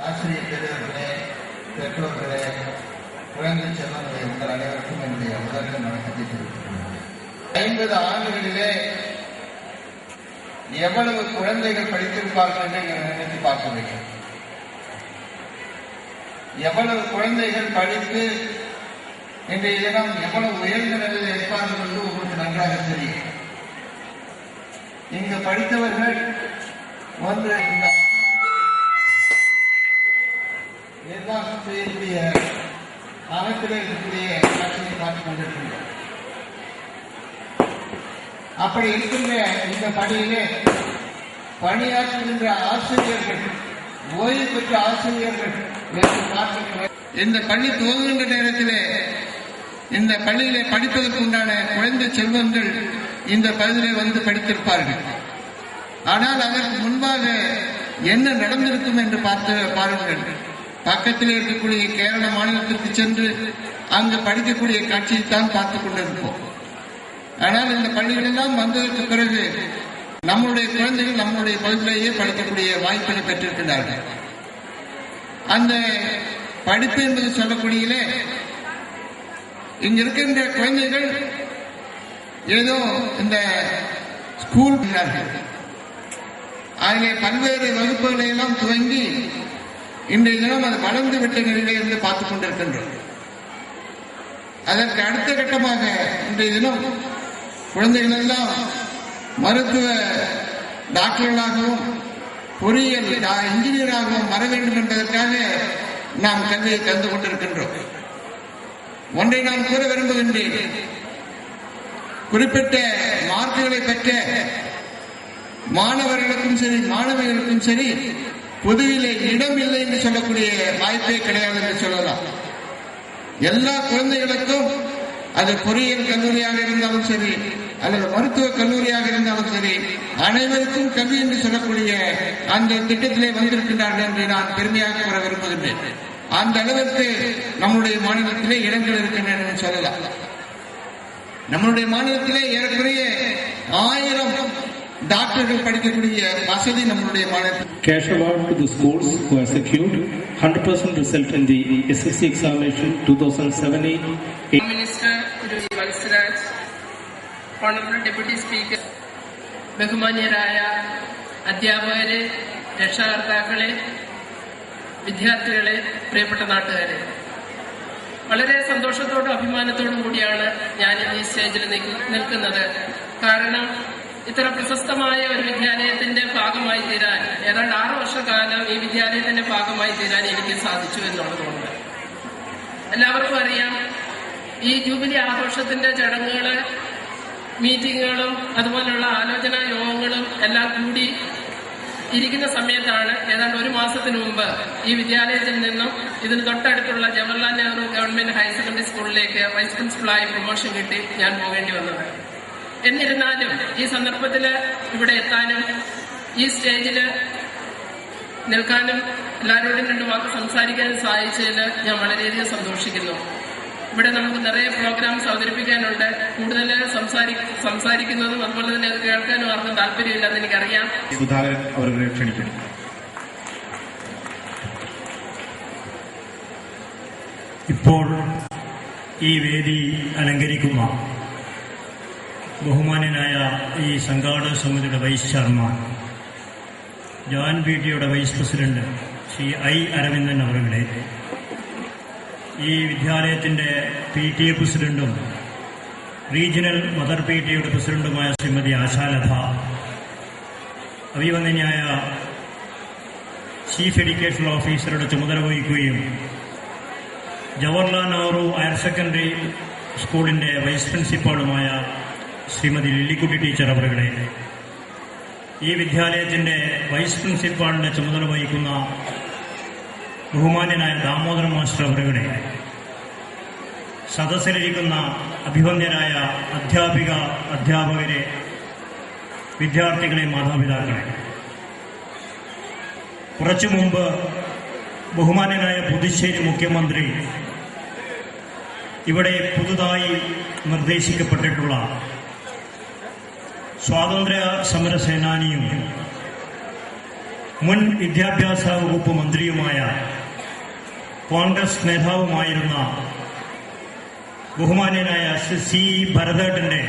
ஆசிரியர் பெரியவர்களே, பெற்றோர்களே, குழந்தை செல்வங்களை உங்கள் அனைவருக்கும் என்னுடைய முதல்ல வணக்கத்தை தெரிவித்துள்ளேன். 50 ஆண்டுகளிலே எவ்வளவு குழந்தைகள் படித்திருப்பார்கள் என்று நினைத்து பார்க்க வேண்டும். எவ்வளவு குழந்தைகள் படித்து இன்றைய தினம் எவ்வளவு உயர்ந்த நிலையில் இருப்பார்கள் என்று உங்களுக்கு நன்றாக தெரியும். இங்கு படித்தவர்கள் ஒன்று இந்த நிர்வாகம் செய்யக்கூடிய அமைப்பிலே இருக்கக்கூடிய காட்சியை பார்த்துக் கொண்டிருக்கின்றோம். அப்படி இருக்கின்ற இந்த பணியிலே பணியாற்றுகின்ற ஆசிரியர்கள், ஓய்வு பெற்ற ஆசிரியர்கள் இந்த பள்ளி துவங்குகின்ற நேரத்திலே இந்த பள்ளியிலே படிப்பதற்கு உண்டான குழந்தை செல்வங்கள் இந்த பகுதியிலே வந்து படித்திருப்பார்கள். ஆனால் அதற்கு முன்பாக என்ன நடந்திருக்கும் என்று பாருங்கள். பக்கத்தில் இருக்கக்கூடிய கேரள மாநிலத்திற்கு சென்று அங்கு படிக்கக்கூடிய காட்சியைத்தான் பார்த்துக் கொண்டிருப்போம். ஆனால் இந்த பள்ளிகள் எல்லாம் வந்ததற்கு பிறகு நம்முடைய குழந்தைகள் நம்முடைய பகுதியிலேயே படிக்கக்கூடிய வாய்ப்பினை பெற்றிருக்கிறார்கள். அந்த படிப்பு என்பது சொல்லக்கூடியதிலே இங்க இருக்கின்ற குழந்தைகள் ஏதோ இந்த ஸ்கூல் அதிலே பல்வேறு வகுப்புகளை எல்லாம் துவங்கி இன்றைய தினம் அது வளர்ந்து விட்ட நிலையிலே இருந்து பார்த்துக் கொண்டிருக்கின்றோம். அதற்கு அடுத்த கட்டமாக இன்றைய தினம் குழந்தைகள் எல்லாம் மருத்துவ டாக்டர்களாகவும் பொறியியல் இன்ஜினியராகவும் வர வேண்டும் என்பதற்காக நாம் கல்வியை தந்து கொண்டிருக்கின்றோம். ஒன்றை நான் கூற விரும்புகின்றேன். குறிப்பிட்ட மார்க்குகளை பெற்ற மாணவர்களுக்கும் சரி மாணவிகளுக்கும் சரி பொதுவிலே இடம் இல்லை என்று சொல்லக்கூடிய வாய்ப்பே கிடையாது என்று சொல்லலாம். எல்லா குழந்தைகளுக்கும் அது பொறியியல் கல்லூரியாக இருந்தாலும் சரி அல்லது மருத்துவக் கல்லூரியாக இருந்தாலும் சரி அனைவருக்கும் கல்வி என்று சொல்லக்கூடிய அந்த திட்டத்திலே வந்திருக்கின்றார்கள் என்று நான் பெருமையாக கூற விரும்புகின்றேன். அந்த அளவிற்கு நம்முடைய மாநிலத்திலே இடங்கள் இருக்கின்றன என்று சொல்லலாம். நம்முடைய மாநிலத்திலே ஏறக்குறைய 1000 டாக்டர்கள் படிக்கக்கூடிய வசதி நம்முடைய மாநிலத்தில். Cash award to the schools who have secured 100% result in the SSC examination 2007-8. Minister Valsraj, Honorable Deputy Speaker, ബഹുമാന്യരായ അധ്യാപകരെ, രക്ഷകർത്താക്കളെ, വിദ്യാർത്ഥികളെ, പ്രിയപ്പെട്ട നാട്ടുകാരെ, വളരെ സന്തോഷത്തോടും അഭിമാനത്തോടും കൂടിയാണ് ഞാൻ ഈ സ്റ്റേജിൽ നിൽക്കുന്നത്. കാരണം ഇത്ര പ്രശസ്തമായ ഒരു വിദ്യാലയത്തിന്റെ ഭാഗമായി തീരാൻ ഏതാണ്ട് 6 വർഷക്കാലം ഈ വിദ്യാലയത്തിന്റെ ഭാഗമായി തീരാൻ എനിക്ക് സാധിച്ചു എന്നുള്ളതുകൊണ്ട് എല്ലാവർക്കും അറിയാം. ഈ ജൂബിലി ആഘോഷത്തിന്റെ ചടങ്ങുകള്, മീറ്റിങ്ങുകളും അതുപോലുള്ള ആലോചനാ യോഗങ്ങളും എല്ലാം കൂടി ഇരിക്കുന്ന സമയത്താണ് ഏതാണ്ട് 1 മാസത്തിന് മുമ്പ് ഈ വിദ്യാലയത്തിൽ നിന്നും ഇതിന് തൊട്ടടുത്തുള്ള Jawaharlal Nehru government higher secondary സ്കൂളിലേക്ക് വൈസ് പ്രിൻസിപ്പളായി പ്രൊമോഷൻ കിട്ടി ഞാൻ പോകേണ്ടി വന്നത്. എന്നിരുന്നാലും ഈ സന്ദർഭത്തിൽ ഇവിടെ എത്താനും ഈ സ്റ്റേജിൽ നിൽക്കാനും എല്ലാവരോടും 2 വാക്ക് സംസാരിക്കാനും സാധിച്ചതിൽ ഞാൻ വളരെയധികം സന്തോഷിക്കുന്നു. ഇവിടെ നമുക്ക് നിറയെ പ്രോഗ്രാംസ് അവതരിപ്പിക്കാനുണ്ട്. കൂടുതൽ സംസാരിക്കുന്നതും അതുപോലെ തന്നെ അത് കേൾക്കാനും ആർക്കും താല്പര്യമില്ലെന്ന് എനിക്കറിയാം. സുധാകരൻ അവരെ ക്ഷണിക്കുന്നു. ഇപ്പോൾ ഈ വേദി അലങ്കരിക്കുന്ന ബഹുമാന്യനായ ഈ സംഘാടക സമിതിയുടെ വൈസ് ചെയർമാൻ, ജവാൻ PTയുടെ vice president Shri I. Aravindan അവരുടെ, ഈ വിദ്യാലയത്തിൻ്റെ PTA പ്രസിഡന്റും റീജിയണൽ മദർ PTയുടെ പ്രസിഡന്റുമായ ശ്രീമതി ആശാലത, അഭിവന്ദനായ ചീഫ് എഡ്യൂക്കേഷൻ ഓഫീസറുടെ ചുമതല വഹിക്കുകയും ജവഹർലാൽ നെഹ്റു ഹയർ സെക്കൻഡറി സ്കൂളിൻ്റെ വൈസ് പ്രിൻസിപ്പാളുമായ ശ്രീമതി ലില്ലിക്കുട്ടി ടീച്ചർ അവരുടെ, ഈ വിദ്യാലയത്തിൻ്റെ വൈസ് പ്രിൻസിപ്പാളിൻ്റെ ചുമതല വഹിക്കുന്ന ബഹുമാന്യനായ ദാമോദരൻ മാസ്റ്റർ അവരുടെ, സദസ്സിലിരിക്കുന്ന അഭിവന്ദ്യരായ അധ്യാപകരെ, വിദ്യാർത്ഥികളെ, മാതാപിതാക്കളെ, കുറച്ചു മുമ്പ് ബഹുമാന്യനായ പുതുച്ചേരി മുഖ്യമന്ത്രി ഇവിടെ പുതുതായി നിർദ്ദേശിക്കപ്പെട്ടിട്ടുള്ള സ്വാതന്ത്ര്യ സമര സേനാനിയും മുൻ വിദ്യാഭ്യാസ വകുപ്പ് മന്ത്രിയുമായ കോൺഗ്രസ് നേതാവുമായിരുന്ന ബഹുമാന്യനായ സി ഭരതേട്ടന്റെ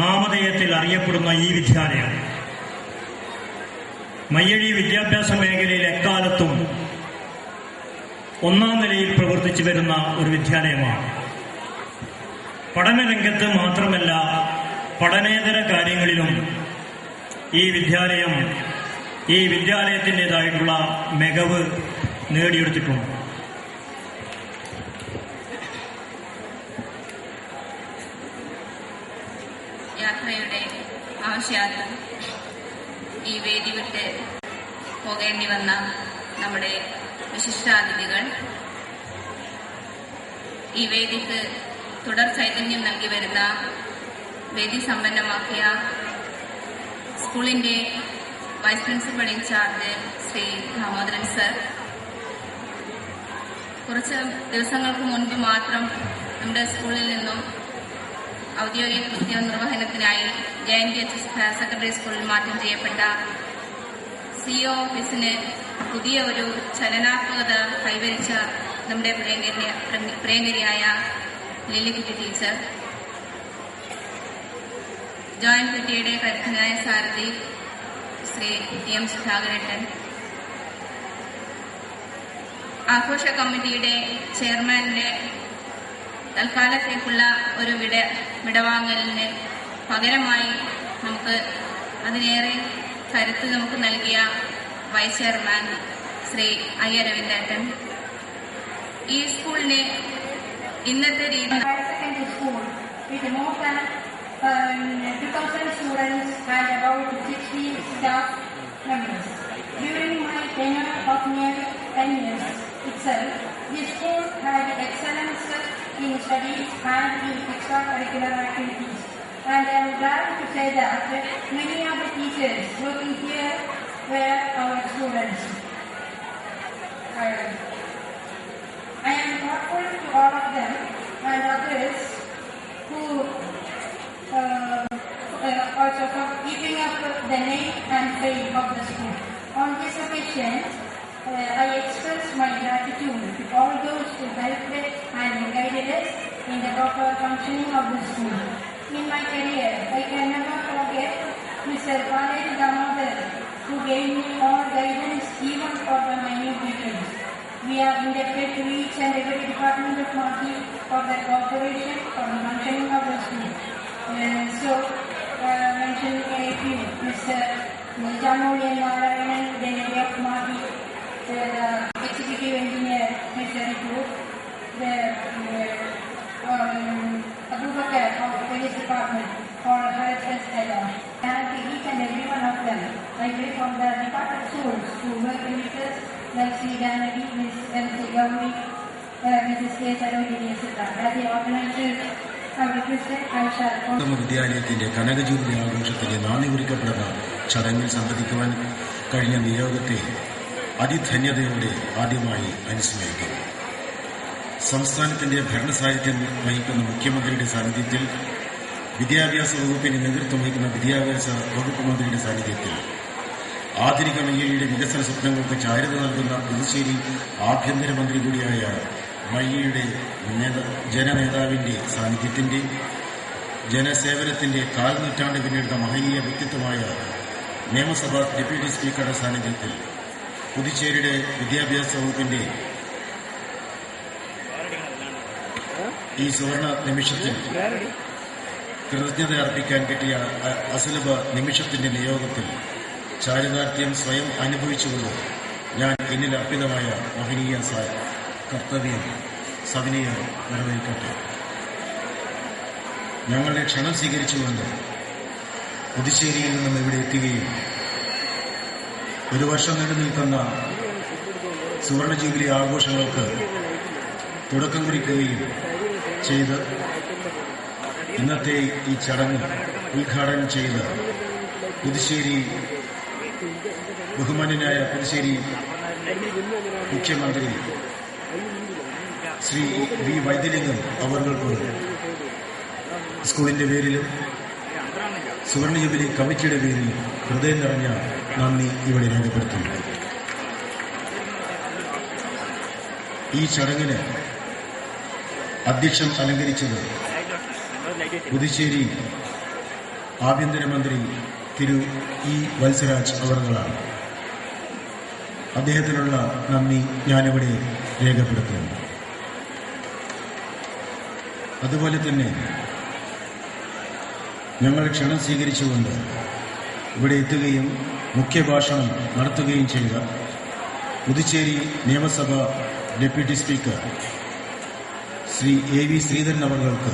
നാമധേയത്തിൽ അറിയപ്പെടുന്ന ഈ വിദ്യാലയം മയ്യഴി വിദ്യാഭ്യാസ മേഖലയിൽ എക്കാലത്തും ഒന്നാം നിലയിൽ പ്രവർത്തിച്ചു വരുന്ന ഒരു വിദ്യാലയമാണ്. പഠനരംഗത്ത് മാത്രമല്ല, പഠനേതര കാര്യങ്ങളിലും ഈ വിദ്യാലയത്തിൻ്റെതായിട്ടുള്ള മികവ് നേടിയെടുത്തിട്ടുണ്ട്. യാത്രയുടെ ആവശ്യാർത്ഥം ഈ വേദി വിട്ട് പോകേണ്ടി വന്ന നമ്മുടെ വിശിഷ്ടാതിഥികൾ, ഈ വേദിക്ക് തുടർ ചൈതന്യം നൽകി വരുന്ന വേദി സമ്പന്നമാക്കിയ സ്കൂളിന്റെ vice principal in charge Shri Damodaran sir, കുറച്ച് ദിവസങ്ങൾക്ക് മുൻപ് മാത്രം നമ്മുടെ സ്കൂളിൽ നിന്നും ഔദ്യോഗിക കൃത്യനിർവഹണത്തിനായി JNTHS ഹയർ സെക്കൻഡറി സ്കൂളിൽ മാറ്റം ചെയ്യപ്പെട്ട CO ഓഫീസിന് പുതിയ ഒരു ചലനാത്മകത കൈവരിച്ച നമ്മുടെ പ്രിയങ്കരിയായ ലില്ലിക്കുട്ടി ടീച്ചർ, ജോയിന്റ് കുട്ടിയുടെ കരുത്തനായ സാരഥി ശ്രീ TM സുധാകരേട്ടൻ, ആഘോഷ കമ്മിറ്റിയുടെ ചെയർമാന്റെ തൽക്കാലത്തേക്കുള്ള ഒരു വിടവാങ്ങലിന് പകരമായി നമുക്ക് അതിനേറെ കരുത്ത് നമുക്ക് നൽകിയ വൈസ് ചെയർമാൻ ശ്രീ I. രവീന്ദ്രേട്ടൻ, ഈ സ്കൂളിനെ ഇന്നത്തെ രീതി with more than 2,000 students and about 60 staff members. During my tenure of nearly 10 years itself, the school had excellence in studies and in extracurricular activities. And I am glad to say that many of the teachers working here were our students. I am grateful to all of them and others who also for keeping up the name and fame of the school. On this occasion, I express my gratitude to all those who helped and guided us in the proper functioning of the school. In my career, I can never forget Mr. Palleti Damodar, who gave me all guidance even for the minute details. We are indebted to each and every department of Mati for their cooperation for the functioning of the school. Mentioning a few, Mr. Jamulian Narayanan, Delegate of Mati, the Executive Engineer, Mr. Ritu, the Abubakar of the Police Department for harassment alone. And each and every one of them, I pray from the department schools who work with us, like Sri Janagi, Ms. M.C. Gauri, Mrs. K. Sarojini, etc. As the organizers, I requested I shall... വിദ്യാലയത്തിന്റെ കനകജൂബിലി ആഘോഷത്തിന്റെ നാന്ദി കുറിക്കപ്പെടുന്ന ചടങ്ങിൽ സംബന്ധിക്കുവാൻ കഴിഞ്ഞ നിയോഗത്തെ അതിധന്യതയോടെ ആദ്യമായി അനുസ്മരിക്കുന്നു. സംസ്ഥാനത്തിന്റെ ഭരണസാഹിത്യം വഹിക്കുന്ന മുഖ്യമന്ത്രിയുടെ സാന്നിധ്യത്തിൽ, വിദ്യാഭ്യാസ വകുപ്പിന് നേതൃത്വം വഹിക്കുന്ന വിദ്യാഭ്യാസ വകുപ്പ് മന്ത്രിയുടെ സാന്നിധ്യത്തിൽ, ആധുനിക മയ്യഴിയുടെ വികസന സ്വപ്നങ്ങൾക്ക് ചാരുത നൽകുന്ന പുതുച്ചേരി ആഭ്യന്തരമന്ത്രി കൂടിയായ മയ്യഴിയുടെ ജനനേതാവിന്റെ സാന്നിധ്യത്തിന്റെ, ജനസേവനത്തിന്റെ കാൽനൂറ്റാണ്ട് പിന്നിടുന്ന മഹനീയ വ്യക്തിത്വമായ നിയമസഭാ ഡെപ്യൂട്ടി സ്പീക്കറുടെ സാന്നിധ്യത്തിൽ, പുതുച്ചേരിയുടെ വിദ്യാഭ്യാസ വകുപ്പിന്റെ ഈ സുവർണ നിമിഷത്തിൽ കൃതജ്ഞത അർപ്പിക്കാൻ കിട്ടിയ അസുലഭ നിമിഷത്തിന്റെ നിയോഗത്തിൽ ചാരിതാർത്ഥ്യം സ്വയം അനുഭവിച്ചുകൊണ്ട് ഞാൻ എന്നിൽ അർപ്പിതമായ മഹനീയ കർത്തവ്യം സവിനയം നിർവഹിക്കട്ടെ. ഞങ്ങളുടെ ക്ഷണം സ്വീകരിച്ചുകൊണ്ട് പുതുച്ചേരിയിൽ നിന്നും ഇവിടെ എത്തുകയും ഒരു വർഷം നീണ്ടു നിൽക്കുന്ന സുവർണ ജൂബിലി ആഘോഷങ്ങൾക്ക് തുടക്കം കുറിക്കുകയും ചെയ്ത് ഇന്നത്തെ ഈ ചടങ്ങ് ഉദ്ഘാടനം ചെയ്ത് പുതുച്ചേരി ബഹുമാന്യനായ പുതുച്ചേരി മുഖ്യമന്ത്രി ശ്രീ വി വൈദ്യലിംഗം അവർക്ക് സ്കൂളിന്റെ പേരിലും സുവർണ ജൂബിലി കമ്മിറ്റിയുടെ പേരിലും ഹൃദയം നിറഞ്ഞ നന്ദി ഇവിടെ രേഖപ്പെടുത്തുന്നു. ഈ ചടങ്ങിന് അധ്യക്ഷം അലങ്കരിച്ചത് പുതുച്ചേരി ആഭ്യന്തരമന്ത്രി തിരു ഇ വത്സരാജ് അവർകളാണ്. അദ്ദേഹത്തിനുള്ള നന്ദി ഞാനിവിടെ രേഖപ്പെടുത്തുന്നു. അതുപോലെ തന്നെ ഞങ്ങൾ ക്ഷണം സ്വീകരിച്ചുകൊണ്ട് ഇവിടെ എത്തുകയും മുഖ്യഭാഷണം നടത്തുകയും ചെയ്ത പുതുച്ചേരി നിയമസഭ deputy speaker Shri A V Sreedharan അവർക്ക്